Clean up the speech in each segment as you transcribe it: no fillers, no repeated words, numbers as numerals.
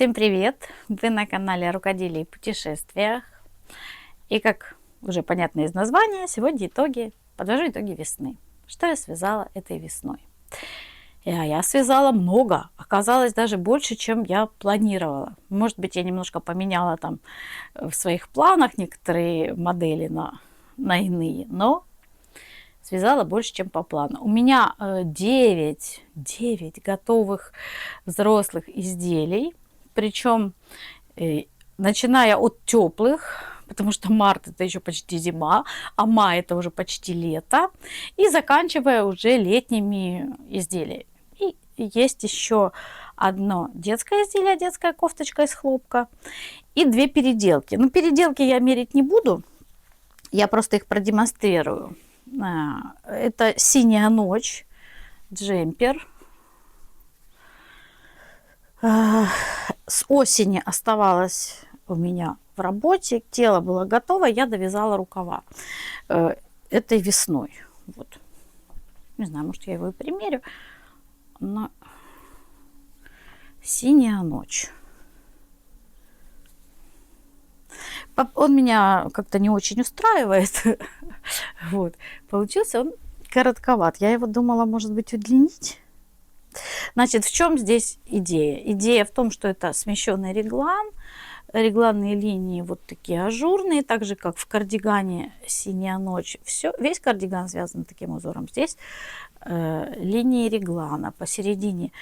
Всем привет! Вы на канале Рукоделие и путешествиях. И как уже понятно из названия, сегодня подвожу итоги весны. Что я связала этой весной? Я связала много, оказалось даже больше, чем я планировала. Может быть, я немножко поменяла там в своих планах некоторые модели на иные, но связала больше, чем по плану. У меня 9 готовых взрослых изделий. Причем, начиная от теплых, потому что март это еще почти зима, а май это уже почти лето, и заканчивая уже летними изделиями. И есть еще одно детское изделие, детская кофточка из хлопка, и 2 переделки. Но переделки я мерить не буду, я просто их продемонстрирую. Это «Синяя ночь», джемпер. С осени оставалось у меня в работе, тело было готово, я довязала рукава этой весной. Вот. Не знаю, может, я его и примерю. Но «Синяя ночь». Он меня как-то не очень устраивает. Вот. Получился он коротковат. Я его думала, может быть, удлинить. Значит, в чем здесь идея? Идея в том, что это смещенный реглан. Регланные линии вот такие ажурные, так же, как в кардигане «Синяя ночь». Весь кардиган связан таким узором. Здесь линии реглана посередине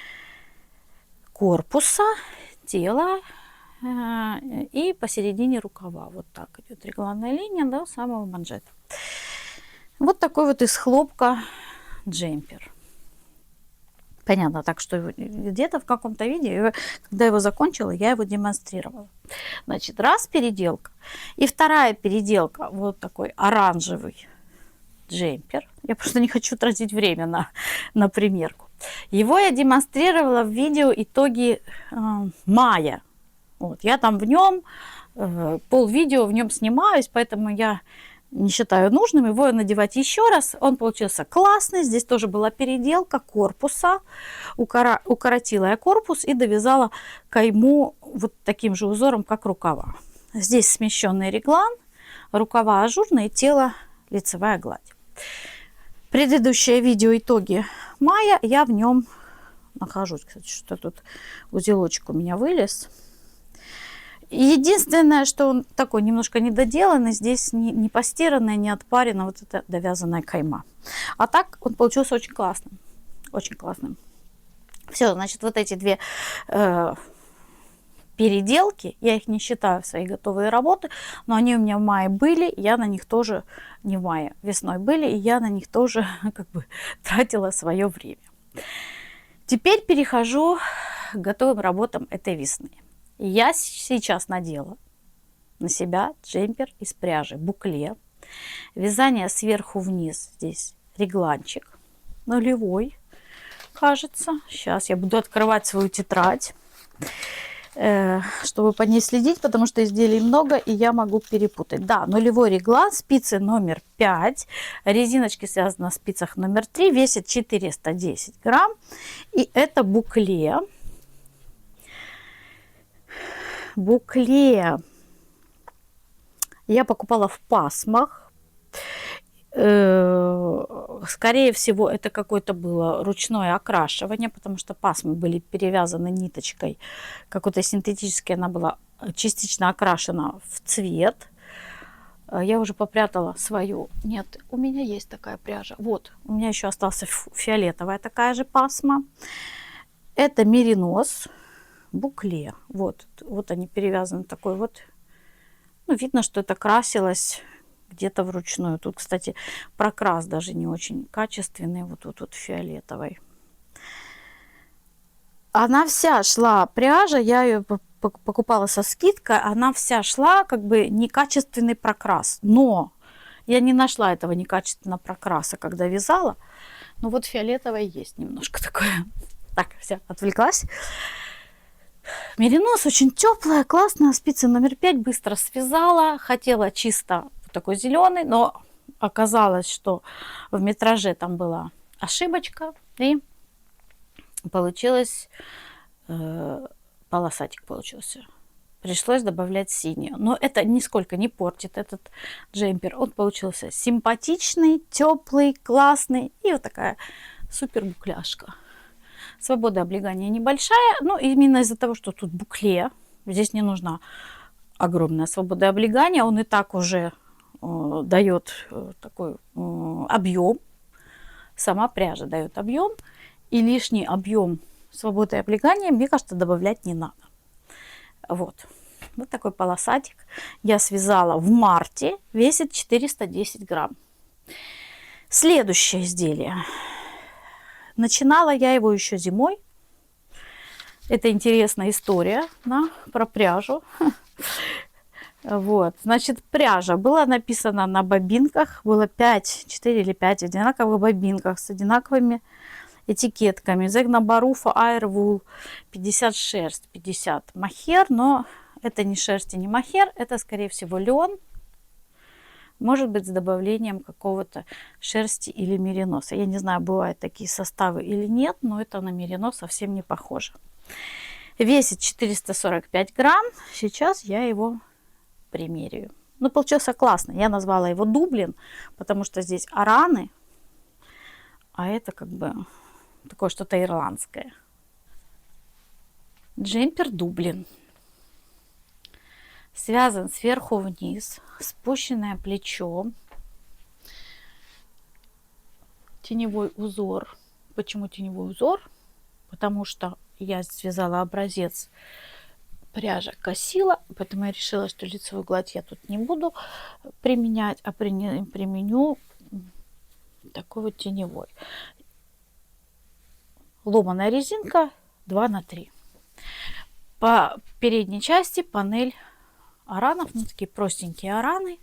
корпуса, тела и посередине рукава. Вот так идет регланная линия до самого манжета. Вот такой вот из хлопка джемпер. Понятно, так что где-то в каком-то видео, когда его закончила, я его демонстрировала. Значит, раз переделка. И вторая переделка, вот такой оранжевый джемпер. Я просто не хочу тратить время на примерку. Его я демонстрировала в видео итоги мая. Вот, я там в нем, полвидео в нем снимаюсь, поэтому я не считаю нужным его надевать еще раз. Он получился классный. Здесь тоже была переделка корпуса. Укоротила я корпус и довязала кайму вот таким же узором, как рукава. Здесь смещенный реглан, рукава ажурные, тело лицевая гладь. Предыдущее видео итоги мая, я в нем нахожусь. Кстати, что тут узелочек у меня вылез. Единственное, что он такой немножко недоделанный, здесь не постиранная, не отпарена вот эта довязанная кайма. А так он получился очень классным. Очень классным. Все, значит, вот эти 2 переделки, я их не считаю в свои готовые работы, но они у меня в мае были, я на них тоже, не в мае, весной были, и я на них тоже как бы тратила свое время. Теперь перехожу к готовым работам этой весны. Я сейчас надела на себя джемпер из пряжи букле. Вязание сверху вниз. Здесь регланчик нулевой, кажется. Сейчас я буду открывать свою тетрадь, чтобы по ней следить, потому что изделий много, и я могу перепутать. Да, нулевой реглан, спицы номер 5. Резиночки связаны на спицах номер 3. Весит 410 грамм. И это букле. Букле я покупала в пасмах. Скорее всего, это какое-то было ручное окрашивание, потому что пасмы были перевязаны ниточкой какой-то синтетической. Она была частично окрашена в цвет. Я уже попрятала свою. Нет, у меня есть такая пряжа. Вот, у меня еще остался фиолетовая такая же пасма. Это меринос. Букле. Вот они перевязаны такой вот. Ну, видно, что это красилось где-то вручную. Тут, кстати, прокрас даже не очень качественный. Вот фиолетовый. Она вся шла, пряжа, я ее покупала со скидкой, она вся шла как бы некачественный прокрас. Но я не нашла этого некачественного прокраса, когда вязала. Но вот фиолетовая есть немножко такое. Так, все, отвлеклась. Меринос очень теплая, классная, спицы номер 5, быстро связала. Хотела чисто такой зеленый, но оказалось, что в метраже там была ошибочка. И получилось полосатик получился. Пришлось добавлять синюю. Но это нисколько не портит этот джемпер. Он получился симпатичный, теплый, классный. И вот такая супер букляшка. Свобода облегания небольшая. Но именно из-за того, что тут букле, здесь не нужна огромная свобода облегания. Он и так уже дает такой объем. Сама пряжа дает объем. И лишний объем свободы облегания, мне кажется, добавлять не надо. Вот. Вот такой полосатик. Я связала в марте. Весит 410 грамм. Следующее изделие. Начинала я его еще зимой. Это интересная история, да, про пряжу. Вот. Значит, пряжа была написана на бобинках. Было 4 или 5 одинаковых бобинках с одинаковыми этикетками. Zegna Barufa Airwool 50 шерсть, 50 мохер, но это не шерсть и не мохер, это скорее всего лен, может быть с добавлением какого-то шерсти или мериноса. Я не знаю, бывают такие составы или нет, но это на меринос совсем не похоже. Весит 445 грамм, сейчас я его примеряю. Ну, получился классно, я назвала его Дублин, потому что здесь араны, а это как бы такое что-то ирландское. Джемпер Дублин. Связан сверху вниз, спущенное плечо, теневой узор. Почему теневой узор? Потому что я связала образец, пряжа косила, поэтому я решила, что лицевую гладь я тут не буду применять, а применю такой вот теневой. Ломаная резинка 2 на 3. По передней части панель аранов, ну такие простенькие араны,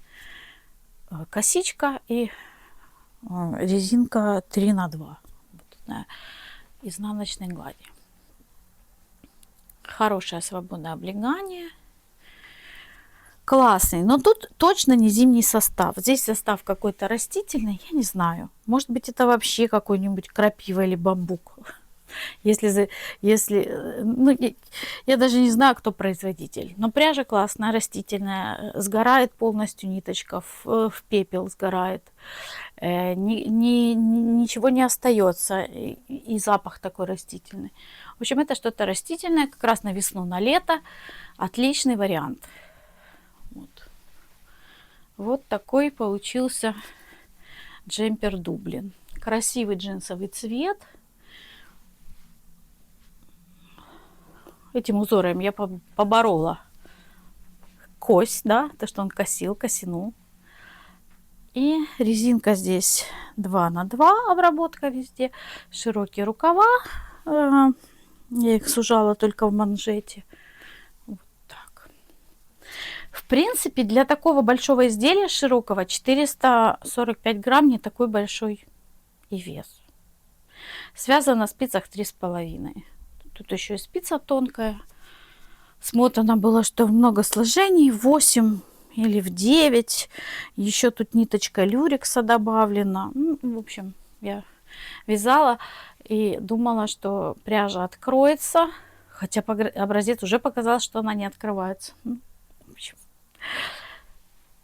косичка и резинка 3 на 2 вот на изнаночной глади. Хорошее свободное облегание. Классный, но тут точно не зимний состав. Здесь состав какой-то растительный, я не знаю. Может быть, это вообще какой-нибудь крапива или бамбук. Ну, я даже не знаю, кто производитель. Но пряжа классная, растительная. Сгорает полностью ниточка, в пепел сгорает. Ничего не остается. И запах такой растительный. В общем, это что-то растительное, как раз на весну, на лето. Отличный вариант. Вот такой получился джемпер Дублин. Красивый джинсовый цвет. Этим узором я поборола кость, да, то, что он косинул. И резинка здесь 2 на 2, обработка везде. Широкие рукава. Я их сужала только в манжете. Вот так. В принципе, для такого большого изделия широкого 445 грамм не такой большой и вес. Связано на спицах 3,5. Тут еще и спица тонкая. Смотано было, что много сложений. 8 или в 9. Еще тут ниточка люрекса добавлена. Ну, в общем, я вязала и думала, что пряжа откроется. Хотя образец уже показал, что она не открывается. Ну, в общем.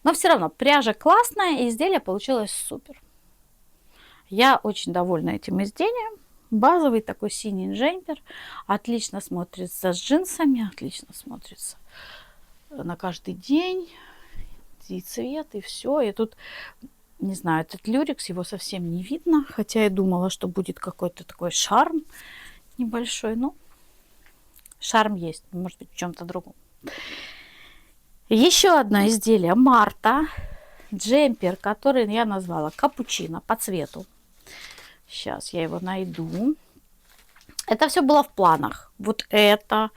Но все равно пряжа классная, и изделие получилось супер. Я очень довольна этим изделием. Базовый такой синий джемпер. Отлично смотрится с джинсами. Отлично смотрится на каждый день. И цвет, и все. И тут, не знаю, этот люрекс, его совсем не видно. Хотя я думала, что будет какой-то такой шарм небольшой. Ну, шарм есть. Может быть, в чем-то другом. Еще одно изделие Марта. Джемпер, который я назвала капучино по цвету. Сейчас я его найду. Это все было в планах. Вот это,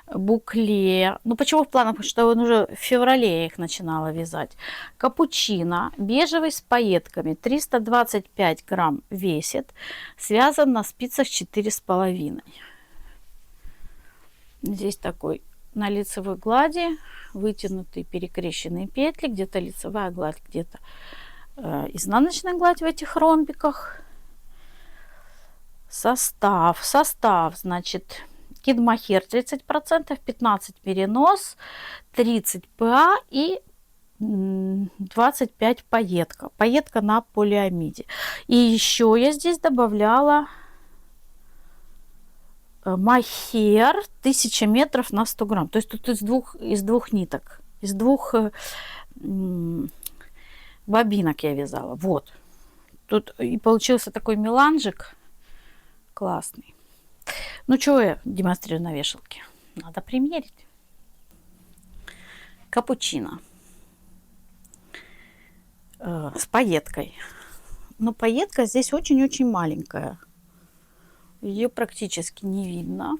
букле. Ну, почему в планах? Потому что он уже в феврале я их начинала вязать. Капучино, бежевый с пайетками, 325 грамм весит. Связан на спицах 4,5. Здесь такой на лицевой глади вытянутые перекрещенные петли. Где-то лицевая гладь, где-то изнаночная гладь в этих ромбиках. Состав, значит, Кид-мохер 30%, 15% меринос, 30% ПА и 25% пайетка. Пайетка на полиамиде. И еще я здесь добавляла мохер 1000 метров на 100 грамм. То есть тут из двух ниток, из двух бобинок я вязала. Вот. Тут и получился такой меланжик классный. Ну, чего я демонстрирую на вешалке? Надо примерить. Капучино. С пайеткой. Но пайетка здесь очень-очень маленькая. Ее практически не видно.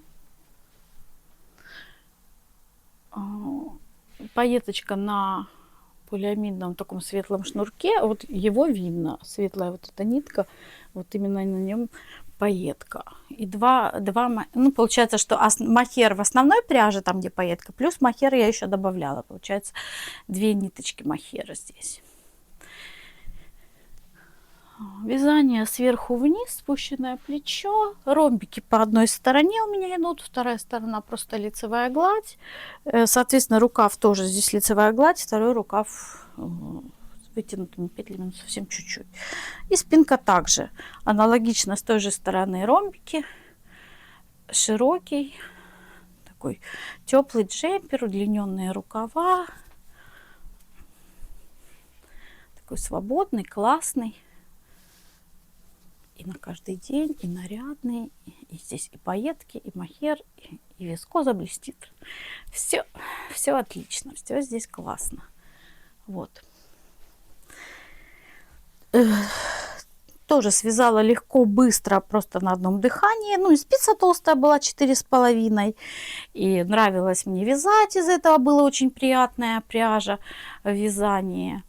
Пайеточка на полиамидном таком светлом шнурке. Вот его видно. Светлая вот эта нитка. Вот именно на нем пайетка. И ну, получается, что мохер в основной пряже, там, где пайетка, плюс мохер я еще добавляла. Получается, 2 ниточки мохера здесь. Вязание сверху вниз, спущенное плечо, ромбики по одной стороне у меня идут, вторая сторона просто лицевая гладь, соответственно рукав тоже здесь лицевая гладь, второй рукав с вытянутыми петлями совсем чуть-чуть. И спинка также аналогично, с той же стороны ромбики, широкий, такой теплый джемпер, удлиненные рукава, такой свободный, классный. И на каждый день, и нарядный, и здесь и пайетки, и мохер, и вискоза блестит. Все отлично, все здесь классно. Вот. Тоже связала легко, быстро, просто на одном дыхании. Ну и спица толстая была, 4,5. И нравилось мне вязать из этого, было очень приятная пряжа в вязании.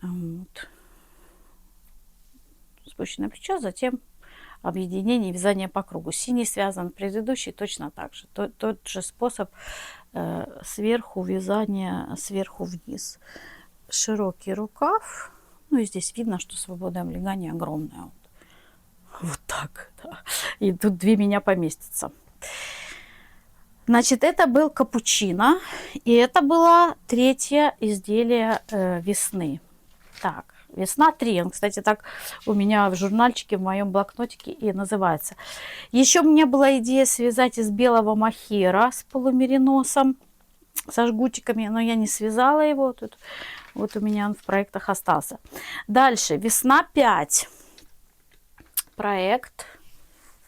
Вот. Спущенное плечо, затем объединение вязания по кругу. Синий связан, предыдущий точно так же. Тот же способ сверху вязания, сверху вниз. Широкий рукав. Ну и здесь видно, что свобода облегания огромная. Вот так. Да. И тут 2 меня поместится. Значит, это был капучино. И это было 3-е изделие весны. Так. Весна 3. Он, кстати, так у меня в журнальчике, в моем блокнотике и называется. Еще у меня была идея связать из белого мохера с полумериносом, со жгутиками, но я не связала его. Тут, вот у меня он в проектах остался. Дальше. Весна 5. Проект.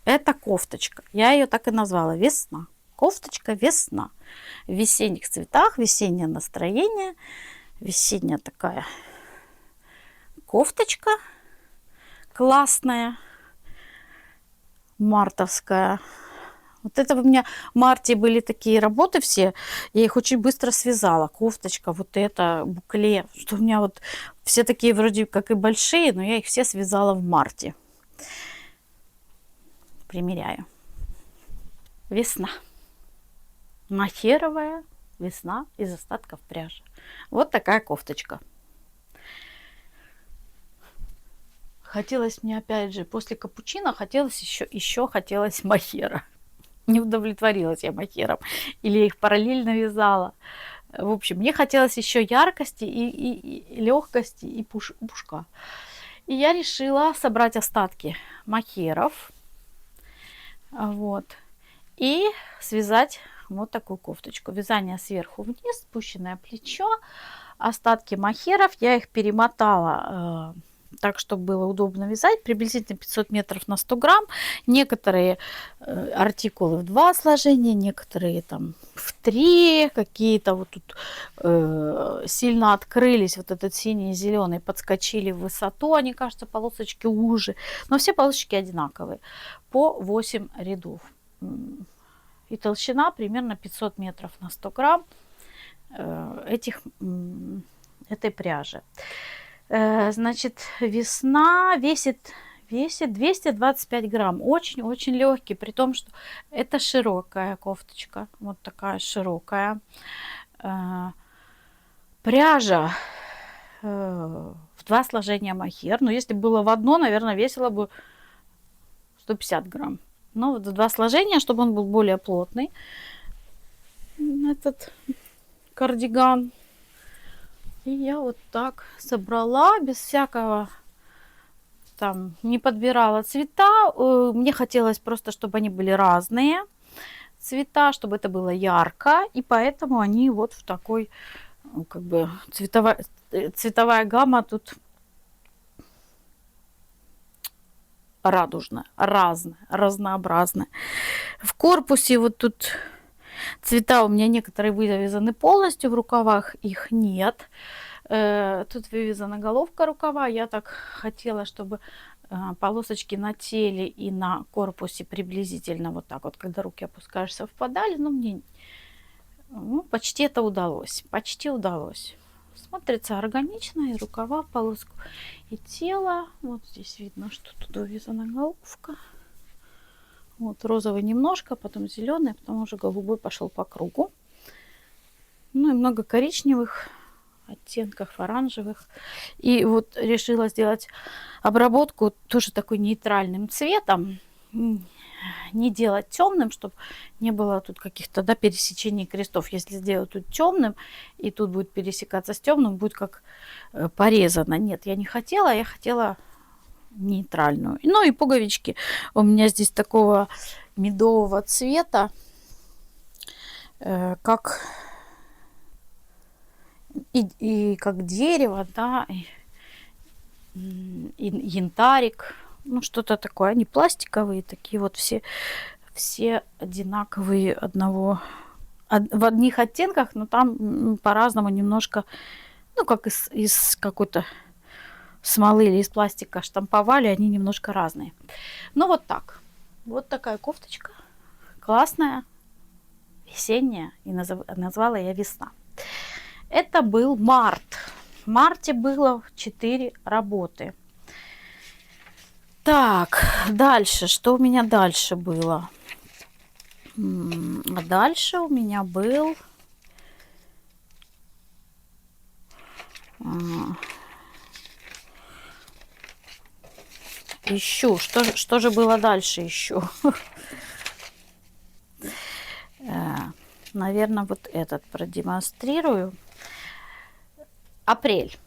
Это кофточка. Я ее так и назвала. Весна. Кофточка весна. В весенних цветах, весеннее настроение. Весенняя такая кофточка классная, мартовская. Вот это у меня в марте были такие работы все. Я их очень быстро связала. Кофточка, вот это, букле. Что у меня вот все такие вроде как и большие, но я их все связала в марте. Примеряю. Весна. Мохеровая весна из остатков пряжи. Вот такая кофточка. Хотелось мне, опять же, после капучино хотелось еще хотелось мохера. Не удовлетворилась я мохером. Или я их параллельно вязала. В общем, мне хотелось еще яркости и легкости и пушка. И я решила собрать остатки мохеров. Вот. И связать вот такую кофточку. Вязание сверху вниз, спущенное плечо. Остатки мохеров. Я их перемотала так, чтобы было удобно вязать, приблизительно 500 метров на 100 грамм. Некоторые артикулы в 2 сложения, некоторые там в 3, какие-то вот тут сильно открылись, вот этот синий и зеленый, подскочили в высоту, они, кажется, полосочки уже, но все полосочки одинаковые, по 8 рядов. И толщина примерно 500 метров на 100 грамм этой пряжи. Значит, весна весит 225 грамм. Очень-очень легкий, при том, что это широкая кофточка. Вот такая широкая. Пряжа в 2 сложения мохер. Но если было в одно, наверное, весила бы 150 грамм. Но вот в 2 сложения, чтобы он был более плотный. Этот кардиган. И я вот так собрала, без всякого там, не подбирала цвета. Мне хотелось просто, чтобы они были разные цвета, чтобы это было ярко. И поэтому они вот в такой, как бы, цветовая гамма тут радужная, разная, разнообразная. В корпусе вот тут цвета у меня некоторые вывязаны полностью в рукавах, их нет. Тут вывязана головка рукава. Я так хотела, чтобы полосочки на теле и на корпусе приблизительно вот так вот, когда руки опускаешь, совпадали. Но мне почти это удалось. Почти удалось. Смотрится органично, и рукава в полоску, и тело. Вот здесь видно, что тут вывязана головка. Вот розовый немножко, потом зеленый, потом уже голубой пошел по кругу. Ну и много коричневых оттенков, оранжевых. И вот решила сделать обработку тоже такой нейтральным цветом. Не делать темным, чтобы не было тут каких-то, да, пересечений крестов. Если сделать тут темным, и тут будет пересекаться с темным, будет как порезано. Нет, я не хотела, я хотела нейтральную. Ну и пуговички у меня здесь такого медового цвета, как и как дерево, да, и янтарик, ну что-то такое. Они пластиковые, такие вот все одинаковые в одних оттенках, но там по-разному немножко, ну как из какой-то смолы или из пластика штамповали, они немножко разные. Ну вот так. Вот такая кофточка. Классная, весенняя. И назвала я весна. Это был март. В марте было 4 работы. Так, дальше. Что у меня дальше было? А дальше у меня был... Ищу. Что же было дальше еще? Наверное, вот этот продемонстрирую. Апрель.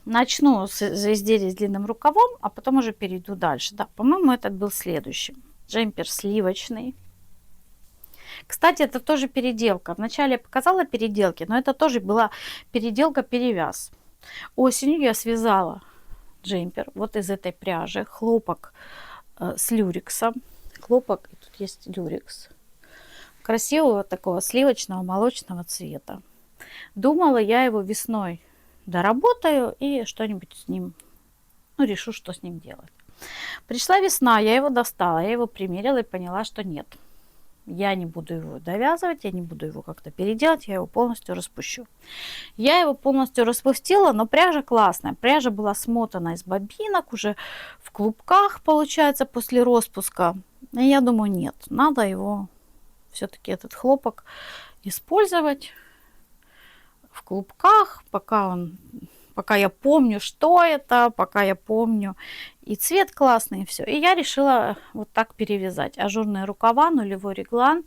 Начну с изделия с длинным рукавом, а потом уже перейду дальше. Да, по-моему, этот был следующим. Джемпер сливочный. Кстати, это тоже переделка. Вначале я показала переделки, но это тоже была переделка-перевяз. Осенью я связала джемпер вот из этой пряжи. Хлопок с люрексом. Хлопок, и тут есть люрекс. Красивого такого сливочного молочного цвета. Думала, я его весной доработаю и что-нибудь с ним, ну, решу, что с ним делать. Пришла весна, я его достала, я его примерила и поняла, что нет. Я не буду его довязывать, я не буду его как-то переделать, я его полностью распущу. Я его полностью распустила, но пряжа классная. Пряжа была смотана из бобинок, уже в клубках, получается, после распуска. И я думаю, нет, надо его все-таки этот хлопок использовать в клубках, пока я помню, что это, пока я помню и цвет классный, и все. И я решила вот так перевязать. Ажурные рукава, нулевой реглан,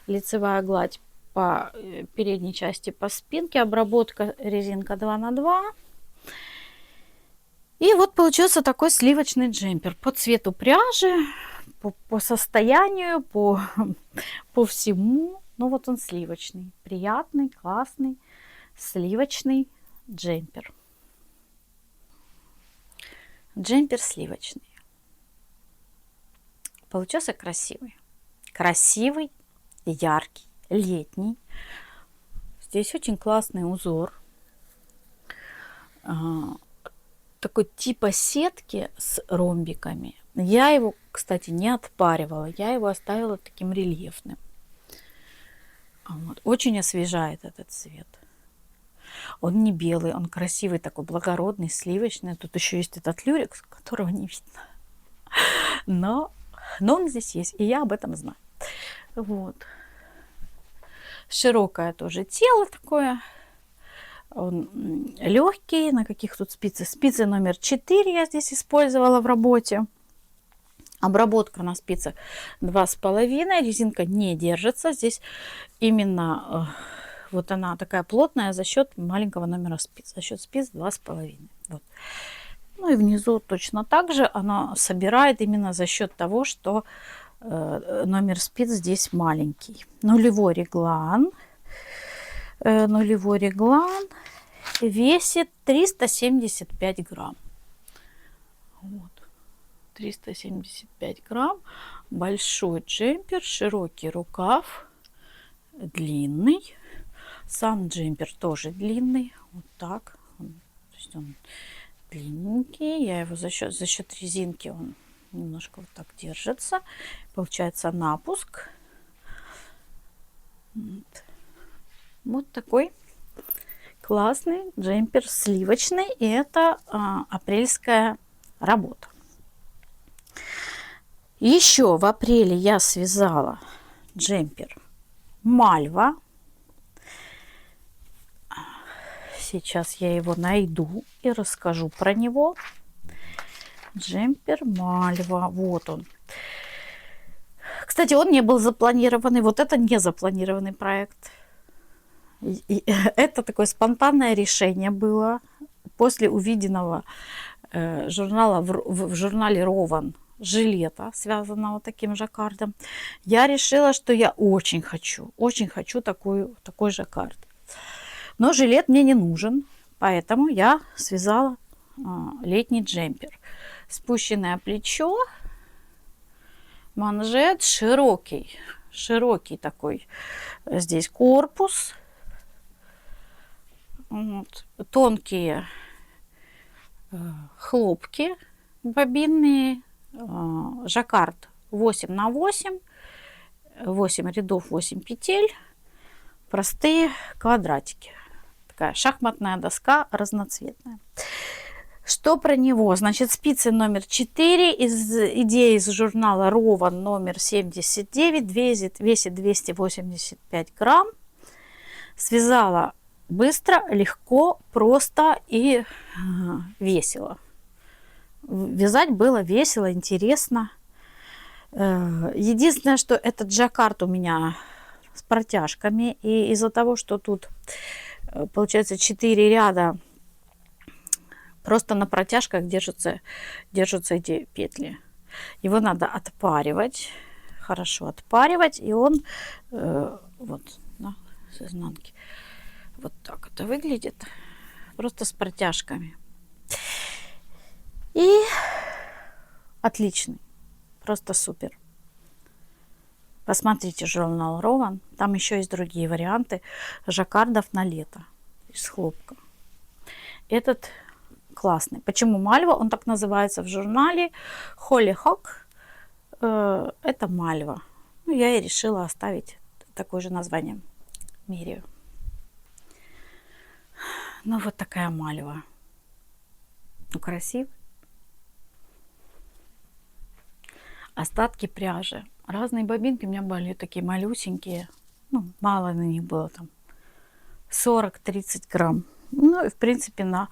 лицевая гладь по передней части, по спинке, обработка резинка 2х2. И вот получился такой сливочный джемпер по цвету пряжи, по состоянию, по всему. Ну вот он сливочный, приятный, классный сливочный джемпер. Джемпер сливочный. Получился красивый. Красивый, яркий, летний. Здесь очень классный узор. Такой типа сетки с ромбиками. Я его, кстати, не отпаривала. Я его оставила таким рельефным. Вот. Очень освежает этот цвет. Он не белый, он красивый, такой благородный, сливочный. Тут еще есть этот люрекс, которого не видно. Но он здесь есть, и я об этом знаю. Вот. Широкое тоже тело такое. Он легкий. На каких тут спицы? Спицы номер 4 я здесь использовала в работе. Обработка на спицах 2,5. Резинка не держится. Здесь именно вот она такая плотная за счет маленького номера спиц. За счет спиц 2,5. Вот. Ну и внизу точно так же она собирает именно за счет того, что номер спиц здесь маленький. Нулевой реглан. Нулевой реглан весит 375 грамм. Вот. 375 грамм. Большой джемпер, широкий рукав, длинный. Сам джемпер тоже длинный. Вот так. То есть он длинненький. Я его за счет резинки он немножко вот так держится. Получается напуск. Вот такой классный джемпер сливочный. И это апрельская работа. Еще в апреле я связала джемпер Мальва. Сейчас я его найду и расскажу про него. Джемпер Мальва. Вот он. Кстати, он не был запланированный. Вот это не запланированный проект. И это такое спонтанное решение было после увиденного журнала в журнале Рован жилета, связанного таким жаккардом. Я решила, что я очень хочу такой жаккард. Но жилет мне не нужен, поэтому я связала летний джемпер. Спущенное плечо, манжет широкий такой. Здесь корпус. Вот. Тонкие хлопки бобинные. Жаккард 8×8. 8 рядов, 8 петель. Простые квадратики. Такая шахматная доска разноцветная. Что про него? Значит, спицы номер 4. Идея из журнала Рован номер 79. Весит 285 грамм. Связала быстро, легко, просто и весело. Вязать было весело, интересно. Единственное, что этот жаккард у меня с протяжками. И из-за того, что тут получается 4 ряда, просто на протяжках держатся эти петли. Его надо отпаривать, хорошо отпаривать. И он вот с изнанки вот так это выглядит. Просто с протяжками. И отличный. Просто супер. Посмотрите журнал Рован. Там еще есть другие варианты жаккардов на лето из хлопка. Этот классный. Почему Мальва? Он так называется в журнале. Холлихок. Это Мальва. Ну, я и решила оставить такое же название. Меряю. Ну, вот такая Мальва. Ну, красивый. Остатки пряжи. Разные бобинки у меня были такие малюсенькие. Ну, мало на них было там. 40-30 грамм. Ну, и в принципе на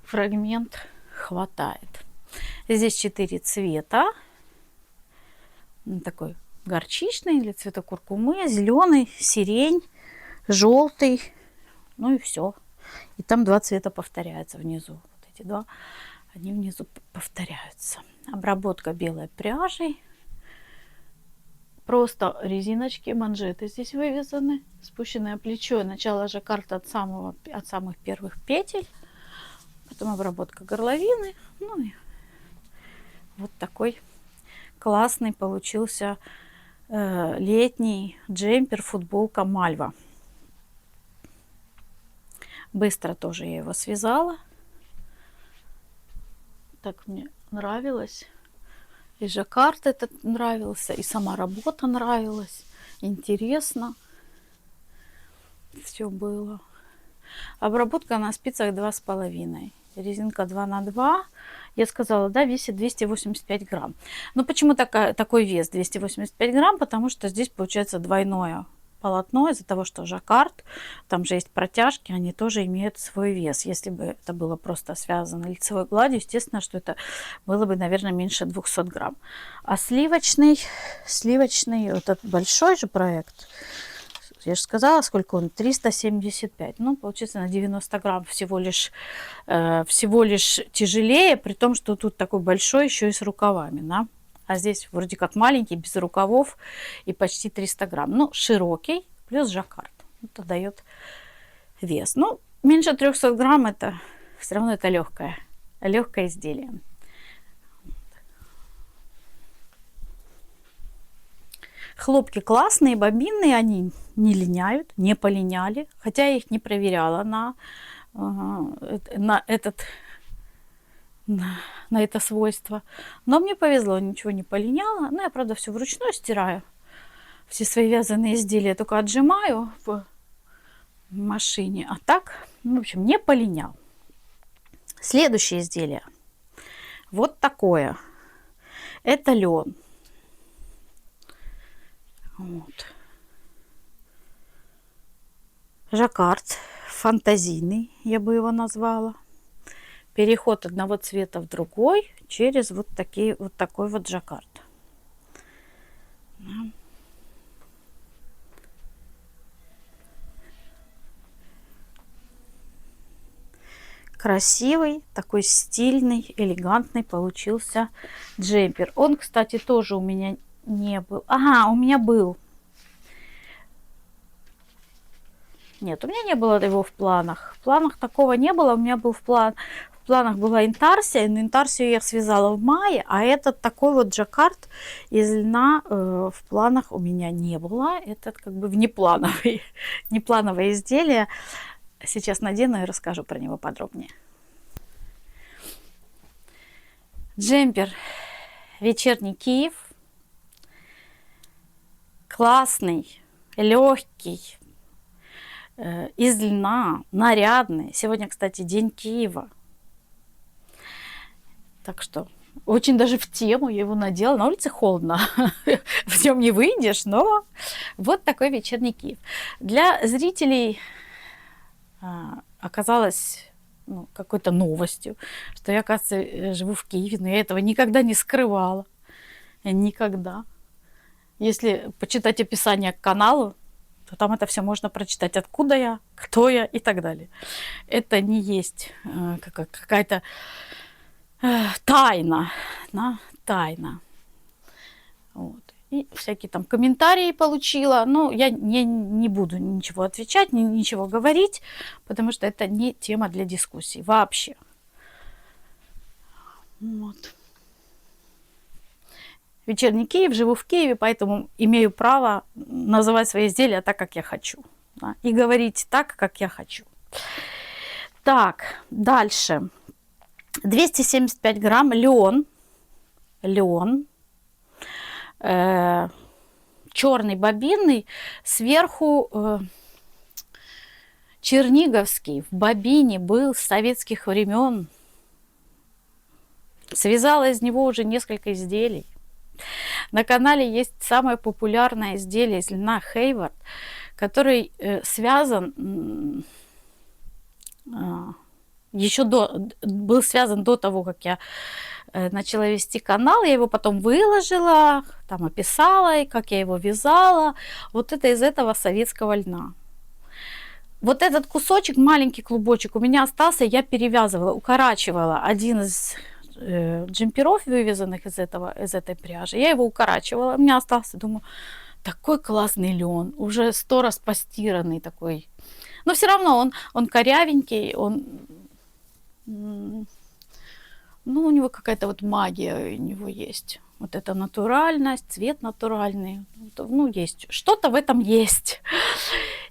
фрагмент хватает. Здесь 4 цвета. Такой горчичный или цвета куркумы, зеленый, сирень, желтый. Ну и все. И там 2 цвета повторяются внизу. Вот эти 2. Они внизу повторяются. Обработка белой пряжей. Просто резиночки, манжеты здесь вывязаны. Спущенное плечо, начало жаккарда от самых первых петель. Потом обработка горловины. Ну и вот такой классный получился летний джемпер, футболка Мальва. Быстро тоже я его связала. Так мне нравилось. И жаккард этот нравился, и сама работа нравилась. Интересно. Все было. Обработка на спицах 2,5. Резинка 2×2. Я сказала, да, весит 285 грамм. Но почему такой вес 285 грамм? Потому что здесь получается двойное полотно, из-за того, что жаккард, там же есть протяжки, они тоже имеют свой вес. Если бы это было просто связано лицевой гладью, естественно, что это было бы, наверное, меньше 200 грамм. А сливочный, вот этот большой же проект, я же сказала, сколько он, 375. Ну, получается, на 90 грамм всего лишь тяжелее, при том, что тут такой большой еще и с рукавами, да? А здесь вроде как маленький, без рукавов и почти 300 грамм. Ну, широкий, плюс жаккард. Это дает вес. Ну, меньше 300 грамм, это все равно это легкое изделие. Хлопки классные, бобинные, они не линяют, не полиняли, хотя я их не проверяла на это свойство. Но мне повезло, ничего не полиняло. Ну, я, правда, все вручную стираю. Все свои вязаные изделия только отжимаю в машине. А так, в общем, не полинял. Следующее изделие. Вот такое. Это лен. Вот. Жаккард фантазийный, я бы его назвала. Переход одного цвета в другой через вот такой вот жаккард. Красивый, такой стильный, элегантный получился джемпер. Он, кстати, тоже у меня не был. Ага, у меня был. Нет, у меня не было его в планах. В планах такого не было. У меня был в планах была интарсия. Но интарсию я связала в мае. А этот такой вот жаккард из льна в планах у меня не было. Этот как бы внеплановое изделие. Сейчас надену и расскажу про него подробнее. Джемпер «Вечерний Киев». Классный, легкий, из льна, нарядный. Сегодня, кстати, день Киева. Так что очень даже в тему я его надела. На улице холодно, в нем не выйдешь, но вот такой вечерний Киев. Для зрителей оказалось какой-то новостью, что я, оказывается, живу в Киеве, но я этого никогда не скрывала. Никогда. Если почитать описание к каналу, то там это все можно прочитать. Откуда я, кто я и так далее. Это не есть какая-то тайна. Да? Тайна. Вот. И всякие там комментарии получила. Но я не буду ничего отвечать, ничего говорить, потому что это не тема для дискуссий вообще. Вот. Вечерний Киев, живу в Киеве, поэтому имею право называть свои изделия так, как я хочу. Да, и говорить так, как я хочу. Так, дальше. 275 грамм лен. Черный бобинный. Сверху черниговский. В бобине был с советских времен. Связала из него уже несколько изделий. На канале есть самое популярное изделие из льна Хейвард, который связан был связан до того, как я начала вести канал. Я его потом выложила, там описала, и как я его вязала. Вот это из этого советского льна. Вот этот кусочек, маленький клубочек у меня остался, я перевязывала, укорачивала один из джемперов, вывязанных из этой пряжи. Я его укорачивала, у меня остался, думаю, такой классный лен, уже 100 раз постиранный такой. Но все равно он корявенький, у него какая-то вот магия у него есть. Вот эта натуральность, цвет натуральный. Есть. Что-то в этом есть.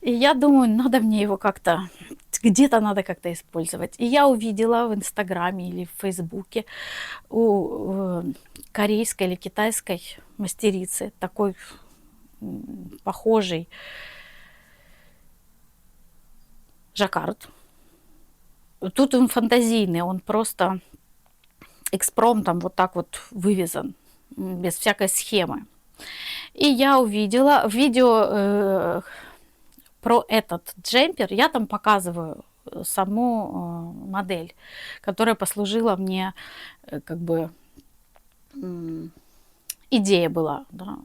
И я думаю, надо мне его как-то, где-то надо как-то использовать. И я увидела в Инстаграме или в Фейсбуке у корейской или китайской мастерицы такой похожий жаккард. Тут он фантазийный, он просто экспромтом вот так вот вывязан, без всякой схемы. И я увидела видео про этот джемпер. Я там показываю саму модель, которая послужила мне как бы идея была, да,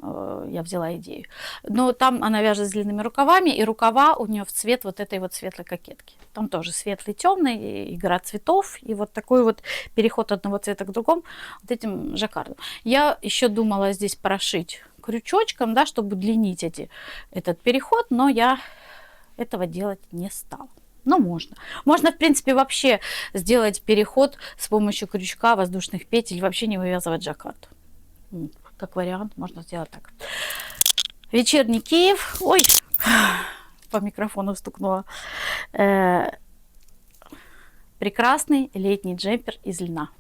я взяла идею. Но там она вяжет с длинными рукавами, и рукава у нее в цвет вот этой вот светлой кокетки. Там тоже светлый, темный, игра цветов, и вот такой вот переход одного цвета к другому вот этим жаккардом. Я еще думала здесь прошить крючочком, да, чтобы удлинить этот переход, но я этого делать не стала. Но можно. Можно, в принципе, вообще сделать переход с помощью крючка, воздушных петель, вообще не вывязывать жаккард. Как вариант, можно сделать так. Вечерний Киев. Ой, по микрофону стукнула. Прекрасный летний джемпер из льна.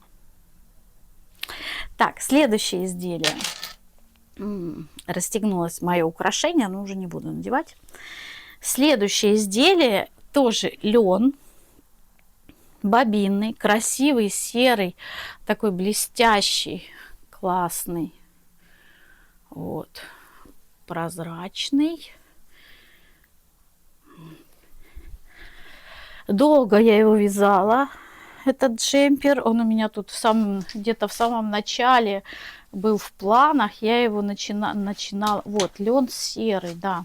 Так, следующее изделие. Расстегнулось мое украшение, но уже не буду надевать. Следующее изделие тоже лен. Бобинный, красивый, серый, такой блестящий, классный. Вот, прозрачный. Долго я его вязала, этот джемпер. Он у меня тут где-то в самом начале был в планах. Я его начинала. Вот, лен серый, да,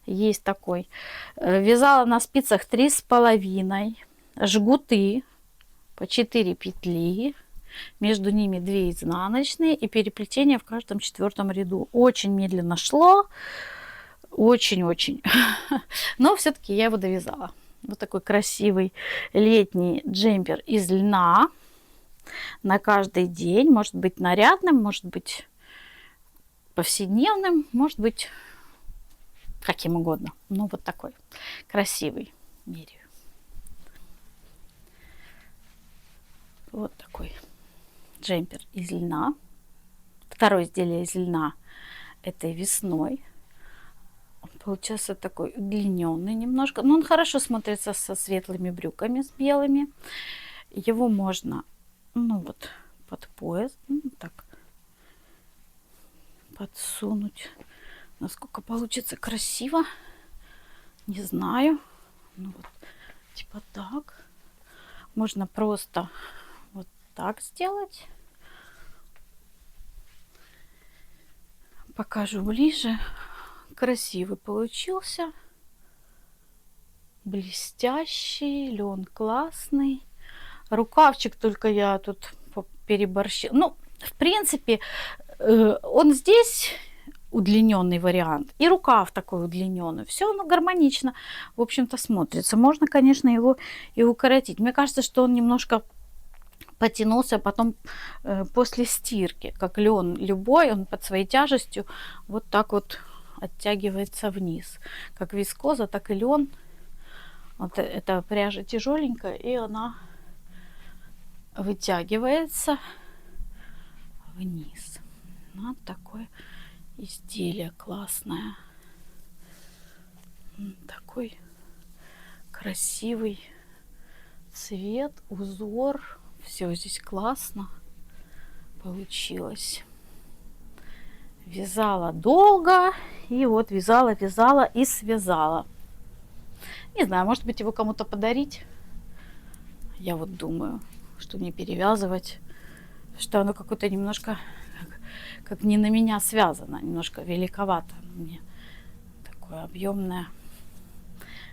есть такой. Вязала на спицах 3,5. Жгуты по 4 петли. Между ними 2 изнаночные и переплетение в каждом 4-м ряду. Очень медленно шло. Очень-очень. Но все-таки я его довязала. Вот такой красивый летний джемпер из льна. На каждый день. Может быть нарядным, может быть повседневным, может быть каким угодно. Ну вот такой красивый. Меряю. Вот такой джемпер из льна. Второе изделие из льна этой весной. Он получился такой удлиненный немножко. Но он хорошо смотрится со светлыми брюками, с белыми. Его можно, ну вот, под пояс, ну, так, подсунуть. Насколько получится красиво, не знаю. Ну вот, типа так. Можно просто вот так сделать. Покажу ближе. Красивый получился. Блестящий. Лен классный. Рукавчик только я тут переборщила. Ну, в принципе, он здесь удлиненный вариант. И рукав такой удлиненный. Все оно гармонично, в общем-то, смотрится. Можно, конечно, его и укоротить. Мне кажется, что он немножко потянулся потом после стирки. Как лен любой, он под своей тяжестью вот так вот оттягивается вниз. Как вискоза, так и лен. Вот эта пряжа тяжеленькая, и она вытягивается вниз. Вот такое изделие классное. Такой красивый цвет, узор. Все здесь классно получилось. Вязала долго. И вот вязала и связала. Не знаю, может быть, его кому-то подарить. Я вот думаю, что не перевязывать. Что оно какое-то немножко как не на меня связано. Немножко великовато мне. Такое объемное.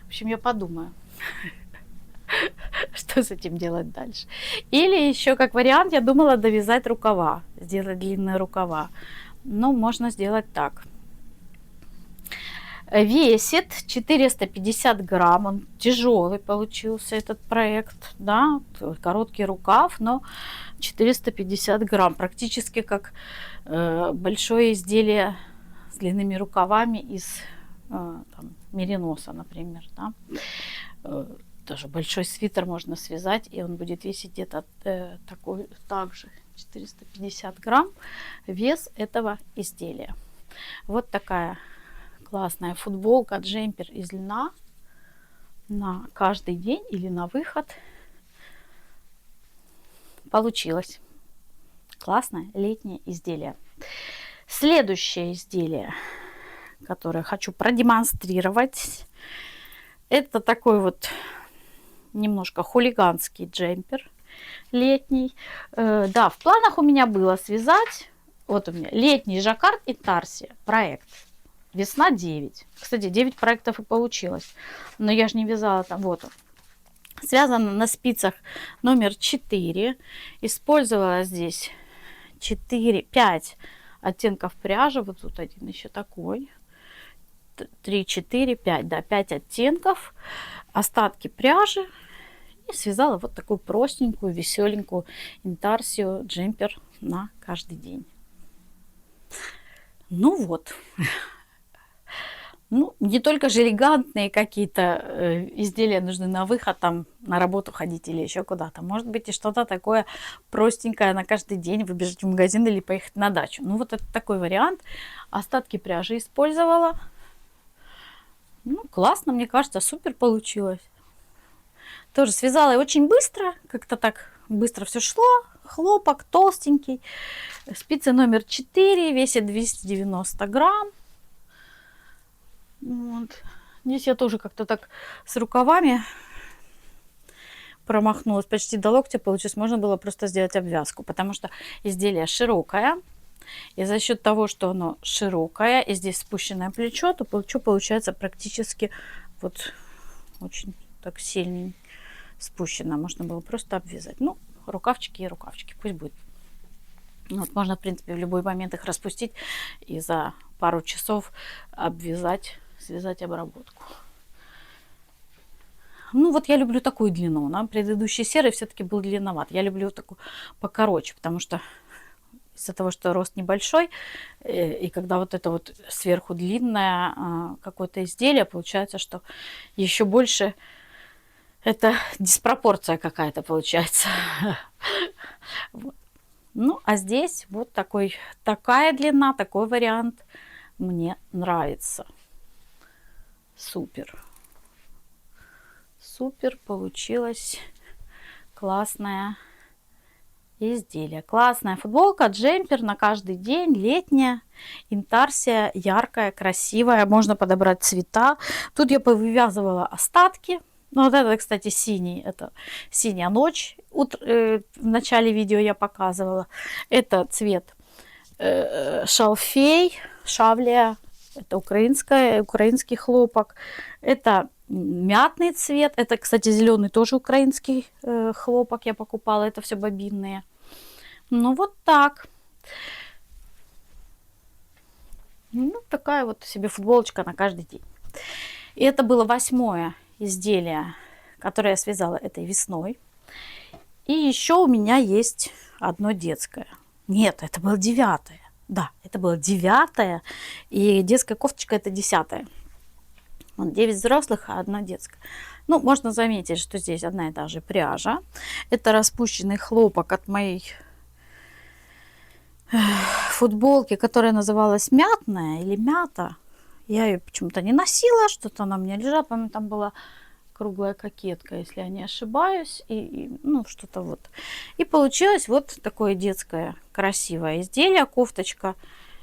В общем, я подумаю, что с этим делать дальше. Или еще как вариант, я думала довязать рукава. Сделать длинные рукава. Но можно сделать так. Весит 450 грамм. Он тяжелый получился, этот проект. Да? Короткий рукав, но 450 грамм. Практически как большое изделие с длинными рукавами из там, мериноса, например. Да? Тоже большой свитер можно связать, и он будет весить где-то также 450 грамм. Вес этого изделия. Вот такая классная футболка, джемпер из льна на каждый день или на выход. Получилось классное летнее изделие. Следующее изделие, которое хочу продемонстрировать, это такой вот немножко хулиганский джемпер летний. Да, в планах у меня было связать, вот у меня летний жаккард Интарсия проект. Весна 9. Кстати, 9 проектов и получилось. Но я же не вязала там, вот он. Связано на спицах номер 4. Использовала здесь 5 оттенков пряжи. Вот тут один еще такой. 3, 4, 5. Да, 5 оттенков. Остатки пряжи. И связала вот такую простенькую, веселенькую Интарсию джемпер на каждый день. Ну вот. Ну, не только же элегантные какие-то изделия нужны на выход, там, на работу ходить или еще куда-то. Может быть, и что-то такое простенькое на каждый день, выбежать в магазин или поехать на дачу. Ну, вот это такой вариант. Остатки пряжи использовала. Ну, классно, мне кажется, супер получилось. Тоже связала очень быстро, как-то так быстро все шло. Хлопок толстенький. Спицы номер 4, весит 290 грамм. Вот. Здесь я тоже как-то так с рукавами промахнулась почти до локтя. Получилось, можно было просто сделать обвязку, потому что изделие широкое. И за счет того, что оно широкое, и здесь спущенное плечо, то плечо получается практически вот очень так сильно спущено. Можно было просто обвязать. Ну, рукавчики и рукавчики, пусть будет. Вот, можно, в принципе, в любой момент их распустить и за пару часов обвязать, связать обработку. Ну, вот я люблю такую длину. На предыдущий серый все-таки был длинноват. Я люблю такую покороче, потому что из-за того, что рост небольшой, и когда вот это вот сверху длинное какое-то изделие, получается, что еще больше это диспропорция какая-то получается. Вот. Ну, а здесь вот такая длина, такой вариант мне нравится. Супер. Супер, получилось классное изделие. Классная футболка, джемпер на каждый день, летняя, Интарсия, яркая, красивая. Можно подобрать цвета. Тут я повывязывала остатки. Ну, вот это, кстати, синий. Это синяя ночь. В начале видео я показывала. Это цвет шалфей, шавлия. Это украинский хлопок. Это мятный цвет. Это, кстати, зеленый тоже украинский хлопок я покупала. Это все бобинные. Ну, вот так. Ну, такая вот себе футболочка на каждый день. И это было 8-е изделие, которое я связала этой весной. И еще у меня есть одно детское. Нет, это было 9-е. Да, это было 9-е. И детская кофточка это 10-е. Вот 9 взрослых, а 1 детская. Ну, можно заметить, что здесь одна и та же пряжа. Это распущенный хлопок от моей футболки, которая называлась мятная или мята. Я ее почему-то не носила, что-то она у меня лежала. По-моему, там была круглая кокетка, если я не ошибаюсь. Ну, что-то вот. И получилось вот такое детское красивое изделие. Кофточка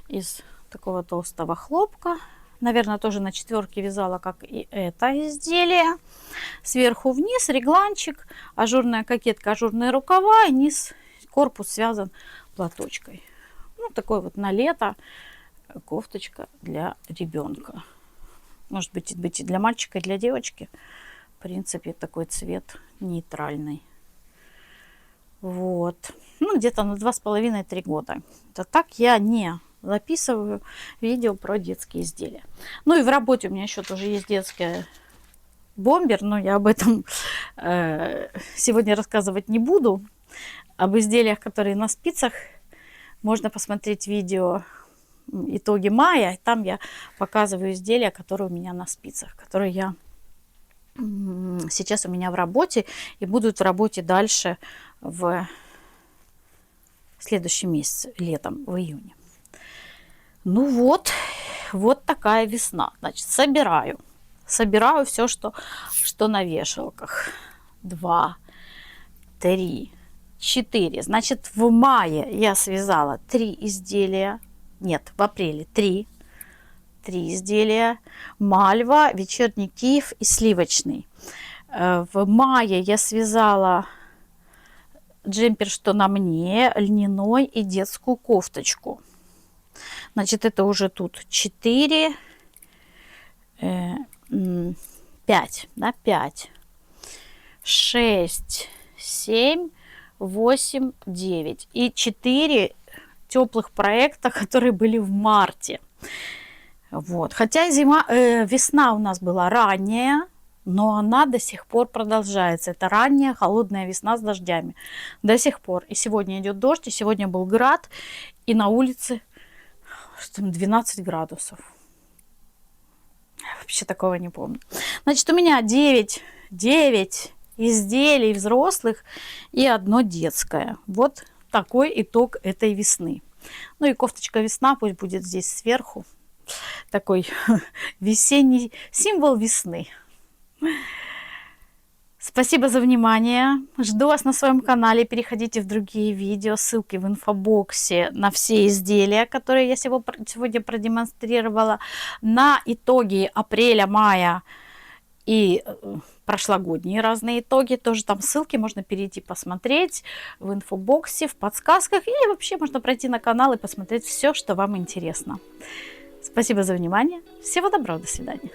из такого толстого хлопка. Наверное, тоже на 4-ке вязала, как и это изделие. Сверху вниз регланчик, ажурная кокетка, ажурные рукава. И низ, корпус связан платочкой. Ну, такой вот на лето кофточка для ребенка. Может быть и для мальчика, и для девочки. В принципе, такой цвет нейтральный. Вот. Ну, где-то на 2,5-3 года. Это так я не записываю видео про детские изделия. Ну и в работе у меня еще тоже есть детская бомбер, но я об этом сегодня рассказывать не буду. Об изделиях, которые на спицах, можно посмотреть видео итоги мая. Там я показываю изделия, которые у меня на спицах, которые я сейчас у меня в работе и будут в работе дальше в следующем месяце, летом, в июне. Ну вот такая весна. Значит, собираю все, что на вешалках. 2, 3, 4. Значит, в мае я связала 3 изделия. нет, в апреле 3 изделия. Мальва, вечерний Киев и сливочный. В мае я связала джемпер, что на мне, льняной и детскую кофточку. Значит, это уже тут 4, 5, да, 5, 6, 7, 8, 9 и 4 теплых проекта, которые были в марте. Вот. Хотя весна у нас была ранняя, но она до сих пор продолжается. Это ранняя холодная весна с дождями. До сих пор. И сегодня идет дождь, и сегодня был град, и на улице 12 градусов. Вообще такого не помню. Значит, у меня 9 изделий взрослых и одно детское. Вот такой итог этой весны. Ну и кофточка весна пусть будет здесь сверху. Такой весенний символ весны. Спасибо за внимание. Жду вас на своем канале. Переходите в другие видео. Ссылки в инфобоксе на все изделия, которые я сегодня продемонстрировала. На итоги апреля, мая и прошлогодние разные итоги. Тоже там ссылки можно перейти посмотреть в инфобоксе, в подсказках. Или вообще можно пройти на канал и посмотреть все, что вам интересно. Спасибо за внимание. Всего доброго. До свидания.